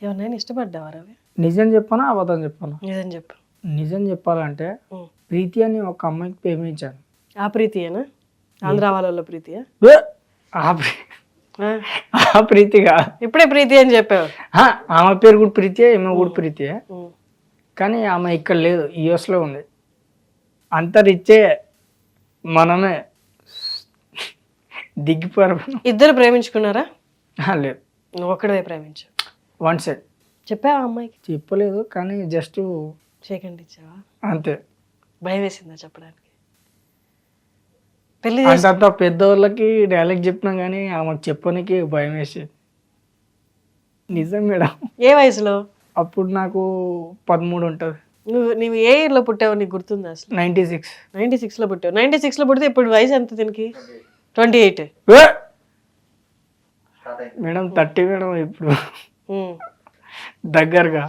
ఎవరినైనా ఇష్టపడ్డావా రవి? నిజం చెప్పానా అబద్ధం చెప్పాను? నిజం చెప్పు. నిజం చెప్పాలంటే ప్రీతి అని ఒక అమ్మాయికి ప్రేమించాను. ఆ ప్రీతియేనా? ఆంధ్ర వాళ్ళ ప్రీతియా? ఏ! ఆ ప్రీతిగా ఇప్పుడే ప్రీతి అని చెప్పావు. ఆమె పేరు కూడా ప్రీతియే, ఈమె కూడా ప్రీతియే. కానీ ఆమె ఇక్కడ లేదు, యుఎస్లో ఉంది. అంతరిచ్చే మనమే దిగిపోయారు. ఇద్దరు ప్రేమించుకున్నారా? లేదు, నువ్వు ఒక్కడే ప్రేమించు. One side. చెప్పావా అమ్మాయికి? చెప్పలేదు, కానీ జస్ట్ సెకండ్ ఇచ్చావా? అంతే. భయం వేసిందా చెప్పడానికి? పెళ్లి అంత పెద్దవాళ్ళకి డైలాగ్ చెప్పినా కానీ ఆమెకు చెప్పడానికి భయం వేసేది. నిజం మేడం. ఏ వయసులో? అప్పుడు నాకు 13 ఉంటుంది. నువ్వు ఏ ఇయర్లో పుట్టావు నీకు గుర్తుందా అసలు? 96. 96లో పుట్టావు. 96లో పుడితే ఇప్పుడు వయసు ఎంత దీనికి? 28. మేడం 30 మేడం ఇప్పుడు దగ్గరగా.